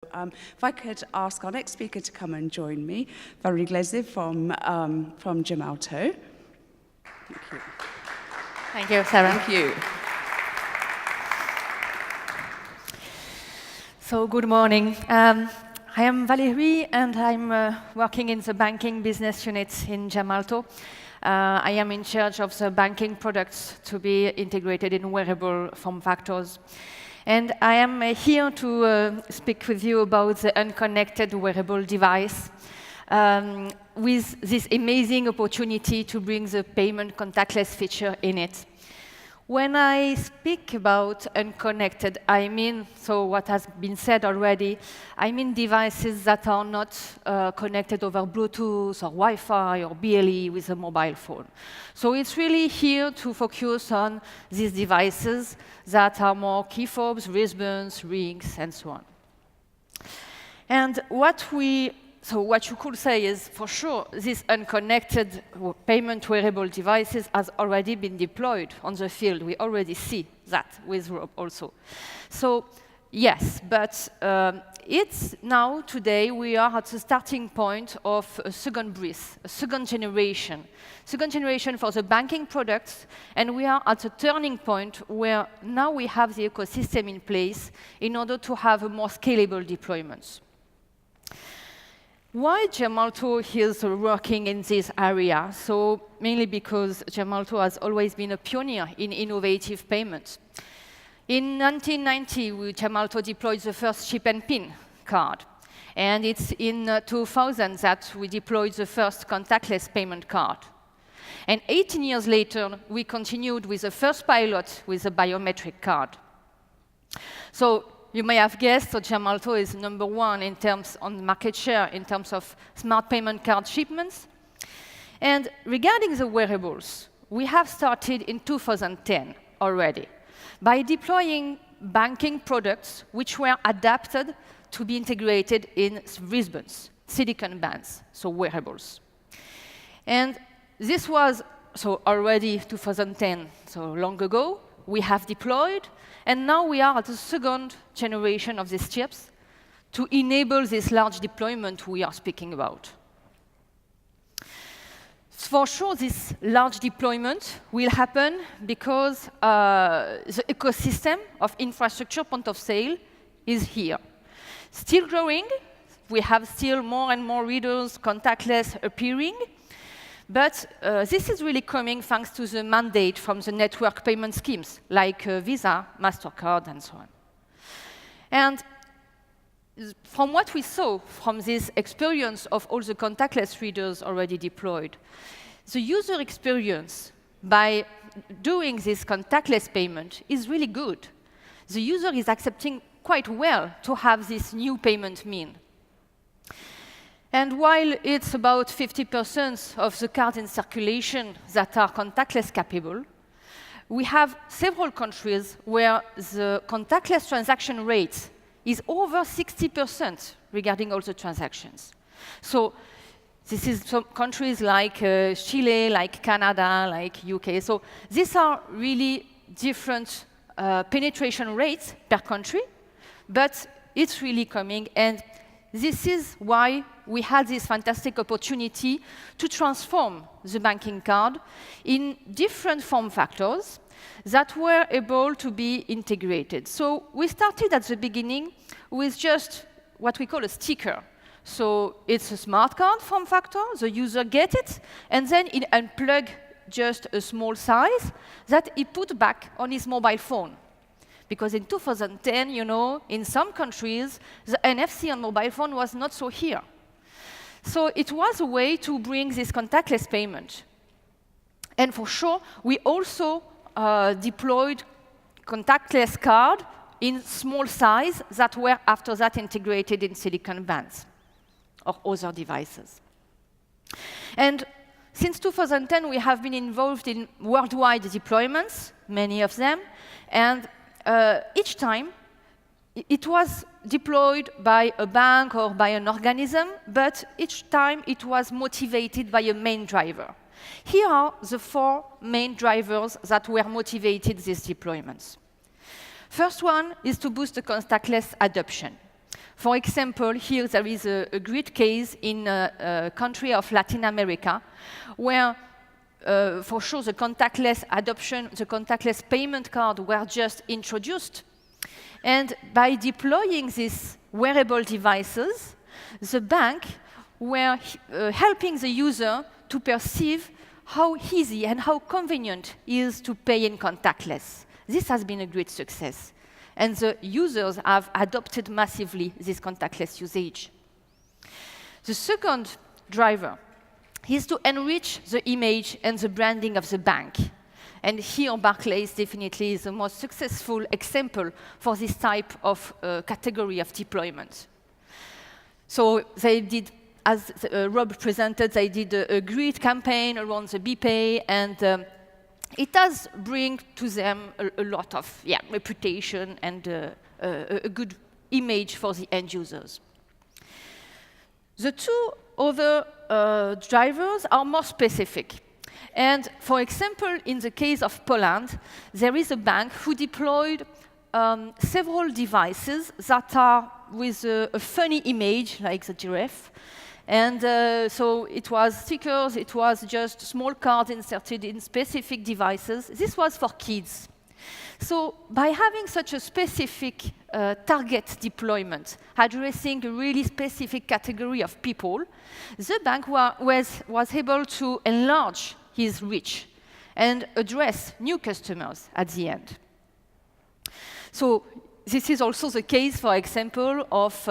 If I could ask our next speaker to come and join me, Valerie Glesnev from Gemalto. Thank you. Thank you, Sarah. Thank you. So, good morning. I am Valerie, and I'm working in the banking business unit in Gemalto. I am in charge of the banking products to be integrated in wearable form factors. And I am here to speak with you about the unconnected wearable device with this amazing opportunity to bring the payment contactless feature in it. When I speak about unconnected, I mean, so what has been said already, I mean devices that are not connected over Bluetooth or Wi-Fi or BLE with a mobile phone. So it's really here to focus on these devices that are more key fobs, wristbands, rings, and so on. And what you could say is, for sure, these unconnected payment wearable devices has already been deployed on the field. We already see that with Rope also. So yes, but it's now, today, we are at the starting point of a second breath, a second generation for the banking products, and we are at a turning point where now we have the ecosystem in place in order to have a more scalable deployments. Why Gemalto is working in this area? So mainly because Gemalto has always been a pioneer in innovative payments. In 1990, Gemalto deployed the first chip and PIN card. And it's in 2000 that we deployed the first contactless payment card. And 18 years later, we continued with the first pilot with a biometric card. So you may have guessed that Gemalto is #1 in terms on market share in terms of smart payment card shipments. And regarding the wearables, we have started in 2010 already by deploying banking products which were adapted to be integrated in wristbands, silicon bands, so wearables. And this was already 2010, so long ago. We have deployed, and now we are at the second generation of these chips to enable this large deployment we are speaking about. For sure, this large deployment will happen because the ecosystem of infrastructure point of sale is here. Still growing, we have still more and more readers contactless appearing. But this is really coming thanks to the mandate from the network payment schemes, like Visa, MasterCard, and so on. And from what we saw from this experience of all the contactless readers already deployed, the user experience by doing this contactless payment is really good. The user is accepting quite well to have this new payment mean. And while it's about 50% of the cards in circulation that are contactless capable, we have several countries where the contactless transaction rate is over 60% regarding all the transactions. So this is some countries like Chile, like Canada, like UK. So these are really different penetration rates per country, but it's really coming. And this is why we had this fantastic opportunity to transform the banking card in different form factors that were able to be integrated. So we started at the beginning with just what we call a sticker. So it's a smart card form factor, the user gets it, and then it unplugs just a small size that he put back on his mobile phone. Because in 2010, you know, in some countries, the NFC on mobile phone was not so here. So it was a way to bring this contactless payment. And for sure, we also deployed contactless card in small size that were after that integrated in silicon bands or other devices. And since 2010, we have been involved in worldwide deployments, many of them, and each time, it was deployed by a bank or by an organism, but each time it was motivated by a main driver. Here are the 4 main drivers that were motivated these deployments. First one is to boost the contactless adoption. For example, here there is a great case in a country of Latin America where for sure the contactless adoption, the contactless payment card were just introduced. And by deploying these wearable devices, the bank were helping the user to perceive how easy and how convenient it is to pay in contactless. This has been a great success. And the users have adopted massively this contactless usage. The second driver is to enrich the image and the branding of the bank. And here, Barclays definitely is the most successful example for this type of category of deployment. So they did, as Rob presented, they did a great campaign around the BPay, and it does bring to them a lot of reputation and a good image for the end users. The two other drivers are more specific. And for example, in the case of Poland, there is a bank who deployed several devices that are with a funny image, like the giraffe. And so it was stickers, it was just small cards inserted in specific devices. This was for kids. So by having such a specific target deployment, addressing a really specific category of people, the bank was able to enlarge his reach and address new customers at the end. So this is also the case, for example, of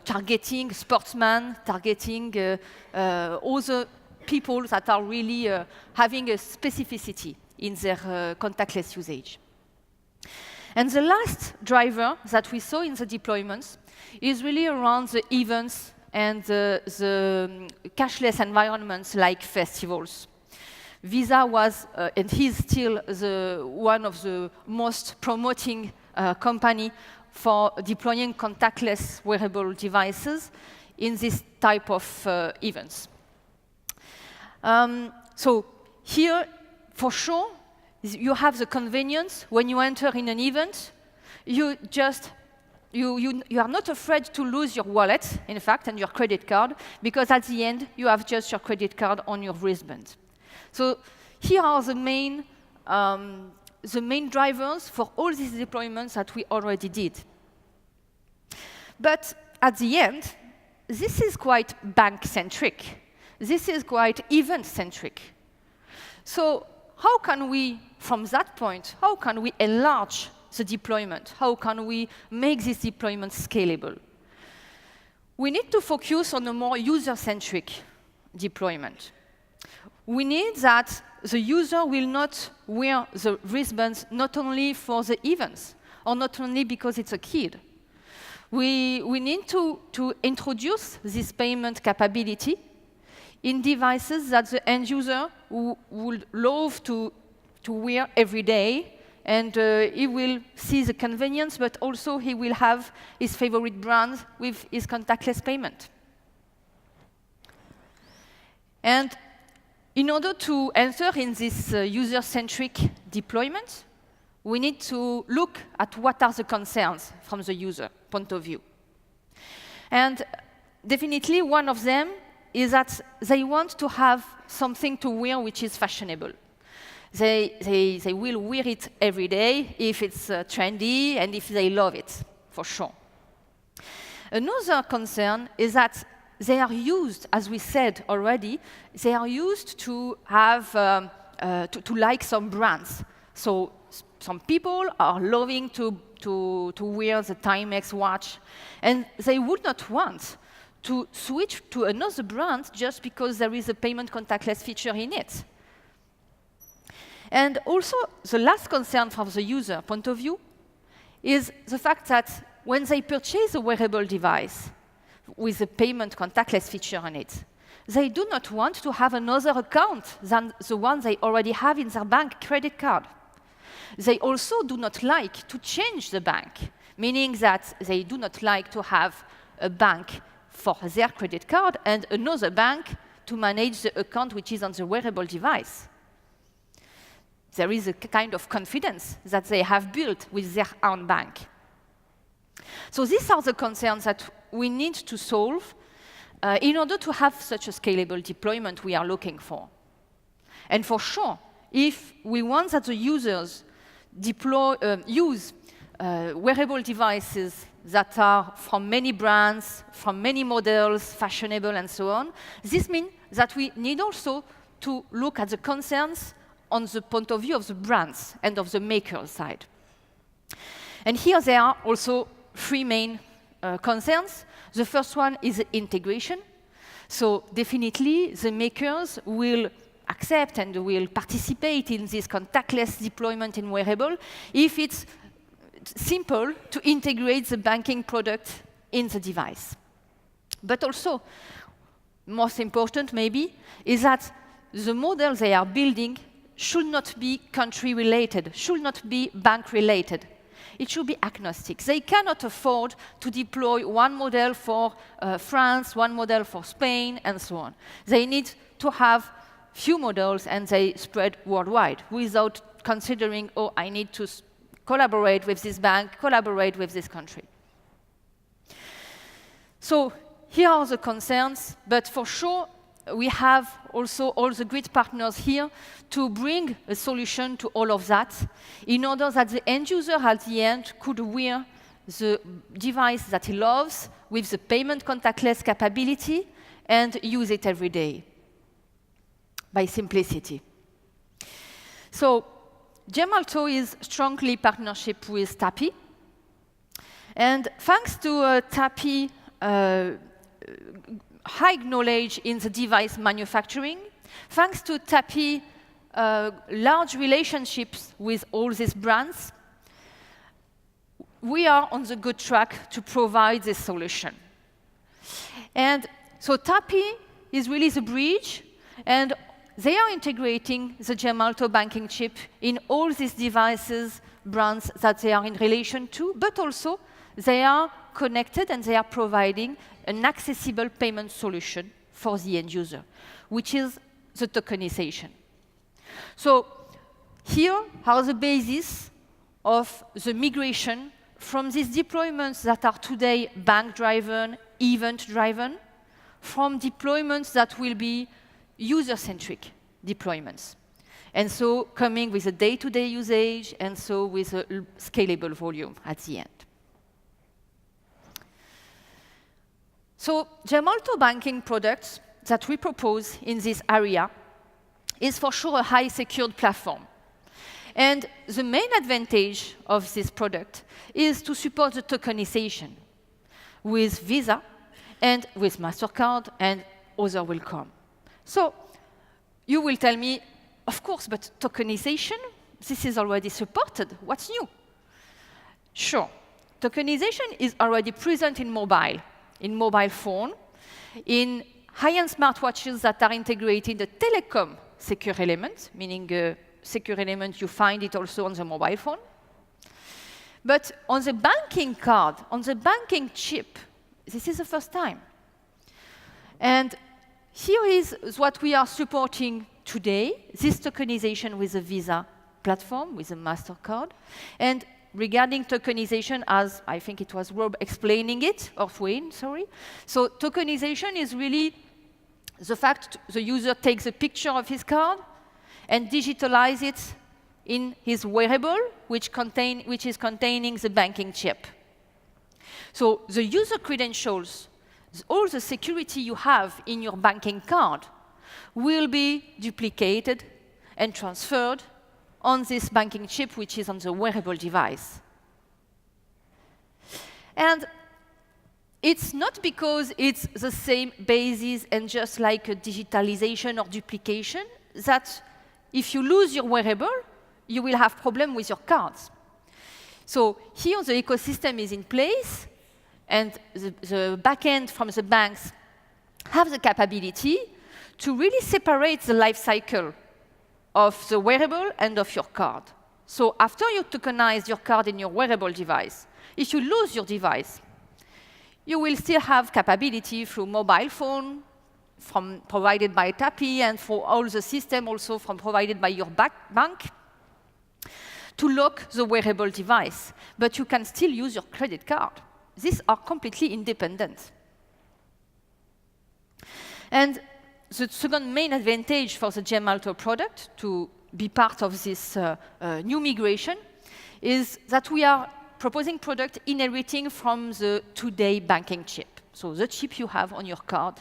targeting sportsmen, targeting other people that are really having a specificity in their contactless usage. And the last driver that we saw in the deployments is really around the events and the cashless environments like festivals. Visa was, and is still, one of the most promoting company for deploying contactless wearable devices in this type of events. So here, for sure, you have the convenience when you enter in an event. You are not afraid to lose your wallet, in fact, and your credit card, because at the end, you have just your credit card on your wristband. So here are the main drivers for all these deployments that we already did. But at the end, this is quite bank-centric. This is quite event-centric. So how can we, from that point, how can we enlarge the deployment? How can we make this deployment scalable? We need to focus on a more user-centric deployment. We need that the user will not wear the wristbands not only for the events, or not only because it's a kid. We need to introduce this payment capability in devices that the end user would love to wear every day, and he will see the convenience, but also he will have his favorite brand with his contactless payment. And in order to enter in this user-centric deployment, we need to look at what are the concerns from the user point of view. And definitely one of them is that they want to have something to wear which is fashionable. They will wear it every day if it's trendy and if they love it, for sure. Another concern is that they are used, as we said already, they are used to have, to like some brands. So some people are loving to wear the Timex watch, and they would not want to switch to another brand just because there is a payment contactless feature in it. And also, the last concern from the user point of view is the fact that when they purchase a wearable device with a payment contactless feature on it, they do not want to have another account than the one they already have in their bank credit card. They also do not like to change the bank, meaning that they do not like to have a bank for their credit card and another bank to manage the account which is on the wearable device. There is a kind of confidence that they have built with their own bank. So these are the concerns that we need to solve in order to have such a scalable deployment we are looking for. And for sure, if we want that the users use wearable devices that are from many brands, from many models, fashionable, and so on, this means that we need also to look at the concerns on the point of view of the brands and of the maker side. And here there are also three main concerns. The first one is integration. So definitely the makers will accept and will participate in this contactless deployment in wearable if it's simple to integrate the banking product in the device. But also, most important maybe, is that the model they are building should not be country-related, should not be bank-related. It should be agnostic. They cannot afford to deploy one model for France, one model for Spain, and so on. They need to have few models, and they spread worldwide without considering, oh, I need to collaborate with this bank, collaborate with this country. So here are the concerns, but for sure, we have also all the great partners here to bring a solution to all of that in order that the end user at the end could wear the device that he loves with the payment contactless capability and use it every day by simplicity. So Gemalto is strongly partnership with Tappy. And thanks to Tappy high knowledge in the device manufacturing, thanks to Tappy large relationships with all these brands, we are on the good track to provide this solution. And so Tappy is really the bridge, and they are integrating the Gemalto banking chip in all these devices, brands that they are in relation to, but also they are connected and they are providing an accessible payment solution for the end user, which is the tokenization. So here are the basis of the migration from these deployments that are today bank-driven, event-driven, from deployments that will be user-centric deployments. And so coming with a day-to-day usage, and so with a scalable volume at the end. So Gemalto banking products that we propose in this area is for sure a high secured platform. And the main advantage of this product is to support the tokenization with Visa and with MasterCard, and others will come. So you will tell me, of course, but tokenization, this is already supported. What's new? Sure. Tokenization is already present in mobile phone, in high-end smartwatches that are integrating the telecom secure element, meaning a secure element, you find it also on the mobile phone. But on the banking card, on the banking chip, this is the first time. And here is what we are supporting today, this tokenization with the Visa platform, with the MasterCard. And regarding tokenization, as I think it was Rob explaining it, or Wayne, sorry. So tokenization is really the fact the user takes a picture of his card and digitalize it in his wearable, which is containing the banking chip. So the user credentials, all the security you have in your banking card, will be duplicated and transferred on this banking chip, which is on the wearable device. And it's not because it's the same basis and just like a digitalization or duplication that if you lose your wearable, you will have problem with your cards. So here the ecosystem is in place, and the backend from the banks have the capability to really separate the life cycle of the wearable and of your card. So after you tokenize your card in your wearable device, if you lose your device, you will still have capability through mobile phone, provided by Tappy, and for all the system also provided by your bank, to lock the wearable device. But you can still use your credit card. these are completely independent. And the second main advantage for the Gemalto product to be part of this new migration is that we are proposing product inheriting from the today banking chip. So the chip you have on your card,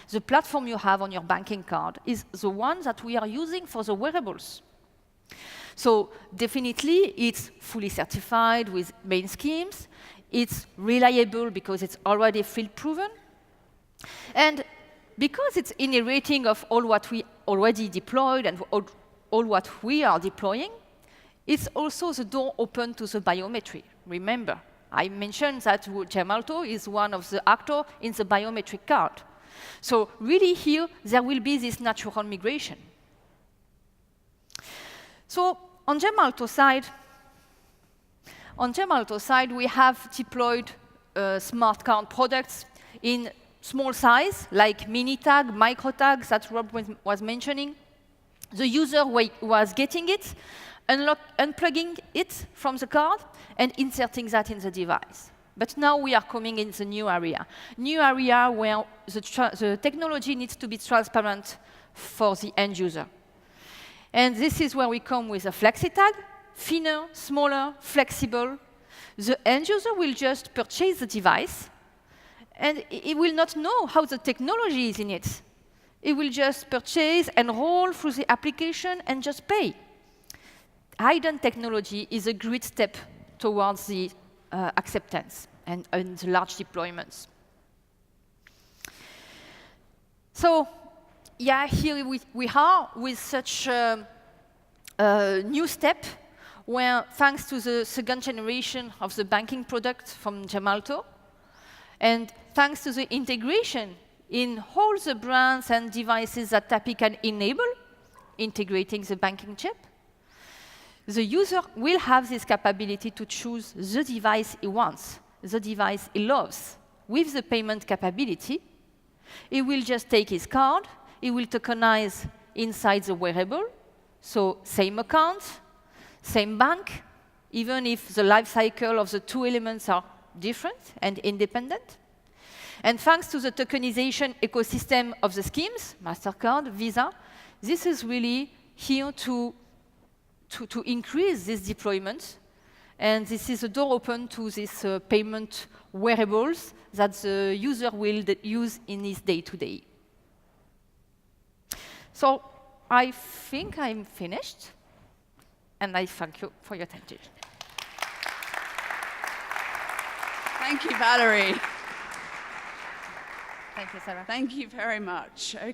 the platform you have on your banking card is the one that we are using for the wearables. So definitely, it's fully certified with main schemes. It's reliable because it's already field proven. And because it's inheriting of all what we already deployed and all what we are deploying, it's also the door open to the biometry. Remember, I mentioned that Gemalto is one of the actors in the biometric card. So really here, there will be this natural migration. So on Gemalto side, we have deployed smart card products in small size, like mini tag, micro tags that Rob was mentioning. The user was getting it, unplugging it from the card, and inserting that in the device. But now we are coming in the new area where the technology needs to be transparent for the end user. And this is where we come with a flexi tag, thinner, smaller, flexible. The end user will just purchase the device, and it will not know how the technology is in it. It will just purchase and roll through the application and just pay. Hidden technology is a great step towards the acceptance and the large deployments. So, yeah, here we are with such a new step where, thanks to the second generation of the banking product from Gemalto, and thanks to the integration in all the brands and devices that Tappy can enable, integrating the banking chip, the user will have this capability to choose the device he wants, the device he loves, with the payment capability. He will just take his card, he will tokenize inside the wearable, so same account, same bank, even if the life cycle of the two elements are different and independent. And thanks to the tokenization ecosystem of the schemes, MasterCard, Visa, this is really here to increase this deployment. And this is a door open to these payment wearables that the user will use in his day-to-day. So I think I'm finished. And I thank you for your attention. Thank you, Valerie. Thank you, Sarah. Thank you very much.